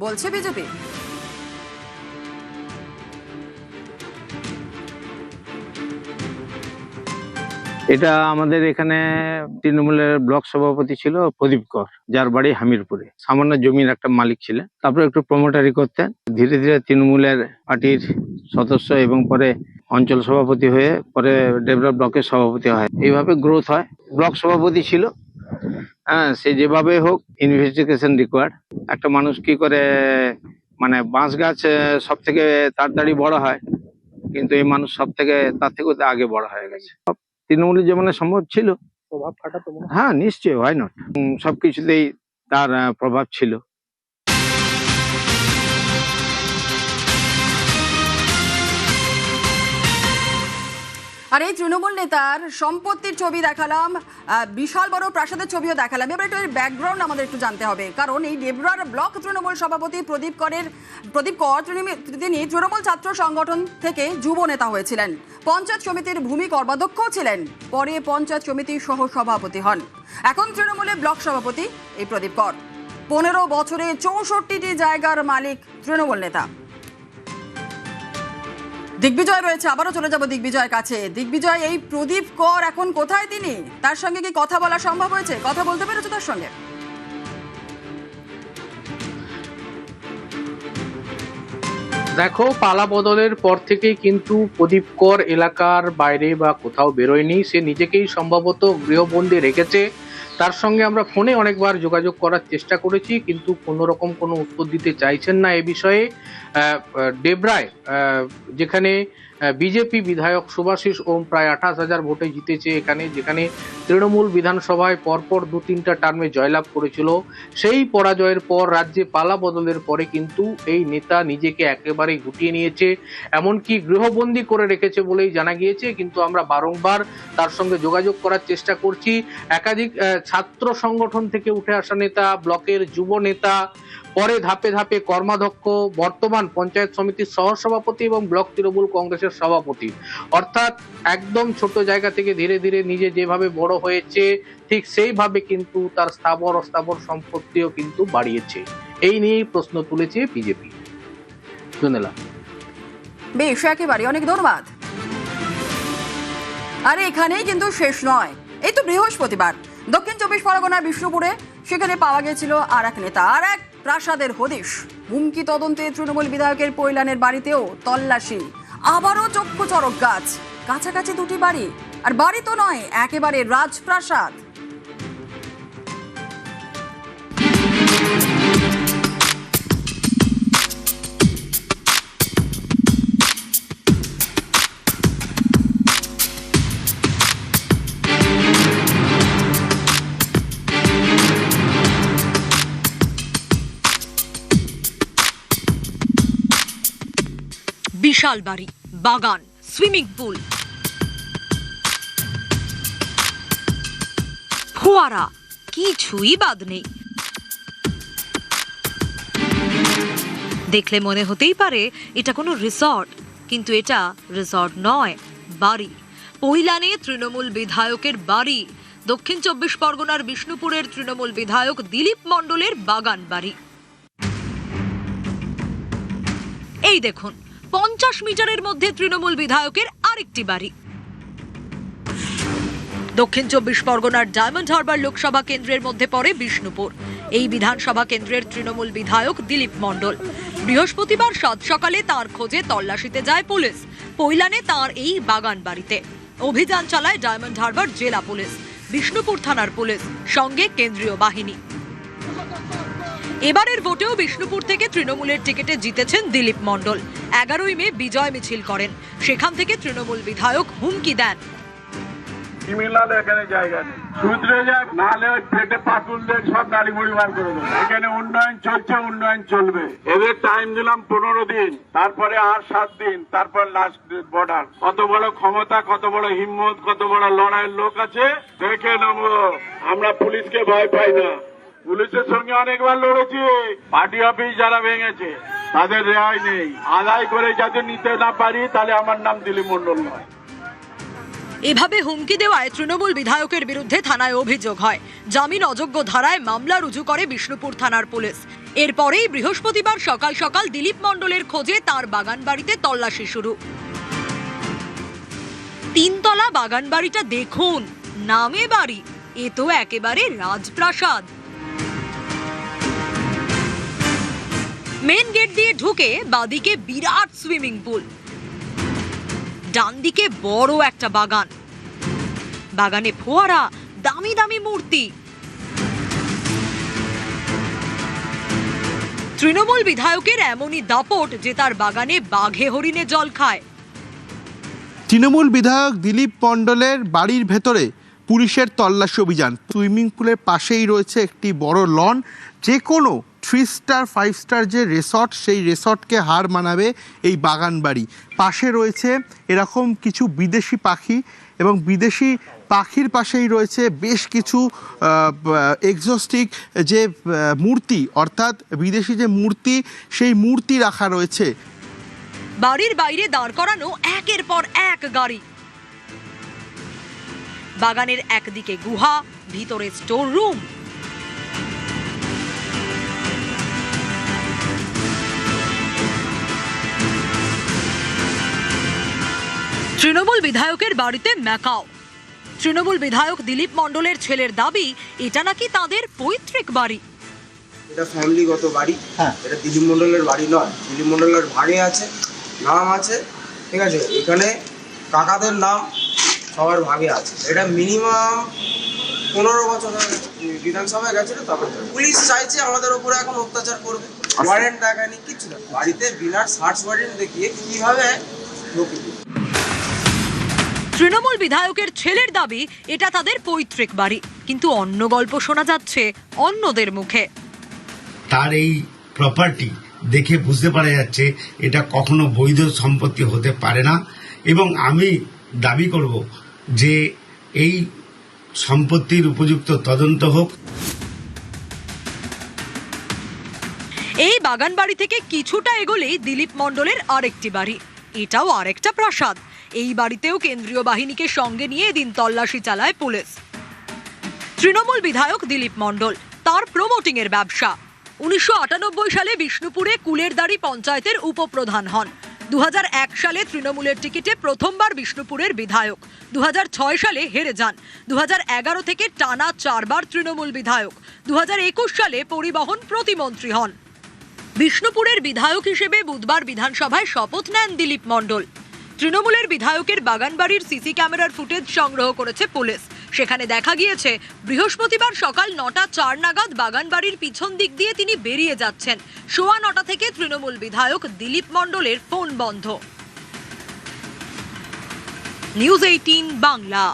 বলছে বিজেপি। এটা আমাদের এখানে তৃণমূলের ব্লক সভাপতি ছিল প্রদীপ কর, যার বাড়ি হামিরপুরে। সামান্য জমির একটা মালিক ছিলেন, তারপরে একটু প্রমোটারি করতেন। ধীরে ধীরে তৃণমূলের পার্টির সদস্য এবং পরে অঞ্চল সভাপতি হয়ে পরে ডেবরা ব্লকের সভাপতি হয়। এইভাবে গ্রোথ হয়। ব্লক সভাপতি ছিল, হ্যাঁ, সে যেভাবে হোক ইনভেস্টিগেশন রিকোয়ার্ড। একটা মানুষ কি করে মানে বাঁশ গাছ সব থেকে তাড়াতাড়ি বড় হয়, কিন্তু এই মানুষ সব থেকে তার থেকে আগে বড় হয়ে গেছে। তৃণমূলের জীবনে সম্ভব ছিল প্রভাব খাটাতো, হ্যাঁ নিশ্চয়ই, হয় নট, সবকিছুতেই তার প্রভাব ছিল। আর এই তৃণমূল নেতার সম্পত্তির ছবি দেখালাম, বিশাল বড় প্রাসাদের ছবিও দেখালাম। এবার একটু এর ব্যাকগ্রাউন্ড আমাদের একটু জানতে হবে, কারণ এই ডেবরার ব্লক তৃণমূল সভাপতি প্রদীপ কর তিনি তৃণমূল ছাত্র সংগঠন থেকে যুব নেতা হয়েছিলেন, পঞ্চায়েত সমিতির ভূমি কর্মাধ্যক্ষও ছিলেন, পরে পঞ্চায়েত সমিতির সহ সভাপতি হন। এখন তৃণমূলের ব্লক সভাপতি এই প্রদীপ কর। 15 বছরে 64টি জায়গার মালিক তৃণমূল নেতা। দিগ্বিজয় রয়েছে, আবারও চলে যাব দিগ্বিজয়ের কাছে। দিগ্বিজয়, এই প্রদীপ কর এখন কোথায়? তিনি, তার সঙ্গে কি কথা বলা সম্ভব হয়েছে? কথা বলতে পেরেছো তার সঙ্গে? দেখো, পালা বদলের পর থেকেই কিন্তু প্রদীপ কর এলাকার বাইরে বা কোথাও বেরোয়নি। সে নিজেকেই সম্ভবত গৃহবন্দী রেখেছে। তার সঙ্গে আমরা ফোনে অনেকবার যোগাযোগ করার চেষ্টা করেছি, কিন্তু কোনো রকম কোনো উত্তর দিতে চাইছেন না এ বিষয়ে। ডেবরায় যেখানে বিজেপি বিধায়ক শুভাশিস ওম প্রায় 28,000 ভোটে জিতেছে, যেখানে তৃণমূল বিধানসভায় পরপর 2-3টা টার্মে জয়লাভ করেছিল, সেই পরাজয়ের পর রাজ্যে পালা বদলের পরে কিন্তু এই নেতা নিজেকে একেবারেই গুটিয়ে নিয়েছে, এমনকি গৃহবন্দী করে রেখেছে বলেই জানা গিয়েছে। কিন্তু আমরা বারংবার তার সঙ্গে যোগাযোগ করার চেষ্টা করছি। একাধিক ছাত্র সংগঠন থেকে উঠে আসা নেতা, ব্লকের যুব নেতা, পরে ধাপে ধাপে কর্মাধ্যক্ষ, বর্তমান পঞ্চায়েত সমিতির সহসভাপতি এবং ব্লক তৃণমূল কংগ্রেসের সভাপতি। অর্থাৎ একদম ছোট জায়গা থেকে ধীরে ধীরে নিজে যেভাবে বড় হয়েছে, ঠিক সেইভাবে কিন্তু তার স্থাবর অস্থাবর সম্পত্তিও কিন্তু বাড়িয়েছে। এই নিয়েই প্রশ্ন তুলেছে বিজেপি। শুনেলাম। বেশ, একেবারে অনেক ধন্যবাদ। আরে এখানেই কিন্তু শেষ নয়। এই তো বৃহস্পতিবার দক্ষিণ 24 পরগনার বিষ্ণুপুরে সেখানে পাওয়া গেছিল আর এক নেতা, আর এক প্রাসাদের হদিশ। হুমকি তদন্তে তৃণমূল বিধায়কের পৈলানের বাড়িতেও তল্লাশি। আবারও চক্ষু চড়ক গাছ, কাছাকাছি 2টি বাড়ি। আর বাড়ি তো নয়, একেবারে রাজপ্রাসাদ। বিশাল বাড়ি, বাগান, সুইমিং পুল, ফোয়ারা, কিছুই বাদ নেই। দেখলে মনে হতেই পারে এটা কোনো রিসর্ট, কিন্তু এটা রিসর্ট নয়, বাড়ি। পৈলানে তৃণমূল বিধায়কের বাড়ি। দক্ষিণ 24 পরগনার বিষ্ণুপুরের তৃণমূল বিধায়ক দিলীপ মণ্ডলের বাগান বাড়ি। এই দেখুন, 50 মিটারের মধ্যে তৃণমূল বিধায়কের আরেকটি বাড়ি। দক্ষিণ 24 পরগনার ডায়মন্ড হারবার লোকসভা কেন্দ্রের মধ্যে পড়ে বিষ্ণুপুর। এই বিধানসভা কেন্দ্রের তৃণমূল বিধায়ক দিলীপ মণ্ডল। বৃহস্পতিবার সাত সকালে তার খোঁজে তল্লাশিতে যায় পুলিশ পৈলানে তার এই বাগান বাড়িতে। অভিযান চালায় ডায়মন্ড হারবার জেলা পুলিশ, বিষ্ণুপুর থানার পুলিশ, সঙ্গে কেন্দ্রীয় বাহিনী। এবারের ভোটেও বিষ্ণুপুর থেকে তৃণমূলের টিকিটে জিতেছেন দিলীপ মণ্ডল। 11ই মে বিজয় মিছিল করেন। সেখান থেকে তৃণমূল বিধায়ক হুমকি দেন, এখানে জায়গা নেই, শুধরে যাক, নাহলে ওই পেটে পাতুল দেখ সব গাড়ি মুড়ি বার করে দেবো। এখানে উন্নয়ন চলছে, উন্নয়ন চলবে। এদের টাইম দিলাম 15 দিন, তারপরে আর 7 দিন, তারপর লাস্ট বর্ডার। কত বড় ক্ষমতা, কত বড় হিম্মত, কত বড় লড়াইয়ের লোক আছে দেখে নেবো। আমরা পুলিশকে ভয় পাই না, পুলিশের সঙ্গে অনেকবার লড়েছি। পার্টি অফিস যারা ভেঙেছে তাদের রেহাই নেই। আদায় করে যাতে নিতে না পারি, তাহলে আমার নাম দিলীপ মণ্ডল নয়। এভাবে হুমকি দেওয়ায় তৃণমূল বিধায়কের বিরুদ্ধে থানায় অভিযোগ হয়। জামিন অযোগ্য ধারায় মামলা রুজু করে বিষ্ণুপুর থানার পুলিশ। এরপরেই বৃহস্পতিবার সকাল সকাল দিলীপ মণ্ডলের খোঁজে তার বাগান বাড়িতে তল্লাশি শুরু। 3 তলা বাগান বাড়িটা দেখুন, নামে বাড়ি, এ তো একেবারে রাজপ্রাসাদ। মেন গেট দিয়ে ঢুকে বাদিকে বিরাট সুইমিং পুল, ডান দিকে বড় একটা বাগান, বাগানে ফোয়ারা, দামি দামি মূর্তি। তৃণমূল বিধায়কের এমনই দাপট যে তার বাগানে বাঘে হরিণে জল খায়। তৃণমূল বিধায়ক দিলীপ মণ্ডলের বাড়ির ভেতরে পুলিশের তল্লাশি অভিযান। সুইমিং পুলের পাশেই রয়েছে একটি বড় লন। যে কোনো 3 স্টার 5 স্টার যে রিসর্ট, সেই রিসর্টকে হার মানাবে এই বাগান বাড়ি। পাশে রয়েছে এরকম কিছু বিদেশি পাখি, এবং বিদেশি পাখির পাশেই রয়েছে বেশ কিছু এক্সোস্টিক যে মূর্তি, অর্থাৎ বিদেশি যে মূর্তি, সেই মূর্তি রাখা রয়েছে। বাড়ির বাইরে দাঁড় করানো একের পর এক গাড়ি। বাগানের একদিকে গুহা, ভিতরে স্টোর রুম। তৃণমূল বিধায়কের বাড়িতে ম্যাকাও। তৃণমূল বিধায়ক দিলীপ মণ্ডলের ছেলের দাবি এটা নাকি তাদের পৈতৃক বাড়ি। এটা ফ্যামিলিগত বাড়ি, এটা দিলীপ মণ্ডলের বাড়ি নয়। দিলীপ মণ্ডলের ভাগে আছে, নাম আছে, ঠিক আছে। এখানে কাকাদের নাম সবার ভাগে আছে। এটা মিনিমাম 15 বছর বিধানসভায় গেছিল। তারপরে পুলিশ চাইছে আমাদের উপরে এখন অত্যাচার করবে। ওয়ারেন্ট দেখায়নি, কিছু না। বাড়িতে বিনা সার্চ ওয়ারেন্ট দেখিয়ে কিভাবে ঢুকে। তৃণমূল বিধায়কের ছেলের দাবি এটা তাদের পৈতৃক বাড়ি, কিন্তু অন্য গল্প শোনা যাচ্ছে অন্যদের মুখে। তার এই প্রপার্টি দেখে বুঝতে পারা যাচ্ছে এটা কখনো বৈধ সম্পত্তি হতে পারে না, এবং আমি দাবি করব যে এই সম্পত্তির উপযুক্ত তদন্ত হোক। এই বাগান বাড়ি থেকে কিছুটা এগোলেই দিলীপ মণ্ডলের আরেকটি বাড়ি, এটাও আরেকটা প্রাসাদ। এই বাড়িতেও কেন্দ্রীয় বাহিনীকে সঙ্গে নিয়ে এদিন তল্লাশি চালায় পুলিশ। তৃণমূল বিধায়ক দিলীপ মণ্ডল, তার প্রমোটিং এর ব্যবসা। 1998 সালে বিষ্ণুপুরে কুলেরদাড়ি পঞ্চায়েতের উপপ্রধান হন। 2001 সালে তৃণমূলের টিকিটে প্রথমবার বিষ্ণুপুরের বিধায়ক। 2006 সালে হেরে যান। 2011 থেকে টানা 4 বার তৃণমূল বিধায়ক। 2021 সালে পরিবহন প্রতিমন্ত্রী হন। বিষ্ণুপুরের বিধায়ক হিসেবে বুধবার বিধানসভায় শপথ নেন দিলীপ মণ্ডল। তৃণমূলের বিধায়কের বাগানবাড়ির সিসি ক্যামেরার ফুটেজ সংগ্রহ করেছে পুলিশ। সেখানে দেখা গিয়েছে বৃহস্পতিবার সকাল 9:04 নাগাদ বাগানবাড়ির পিছন দিক দিয়ে তিনি বেরিয়ে যাচ্ছেন। 9:15 থেকে তৃণমূল বিধায়ক দিলীপ মণ্ডলের ফোন বন্ধ। নিউজ 18 বাংলা।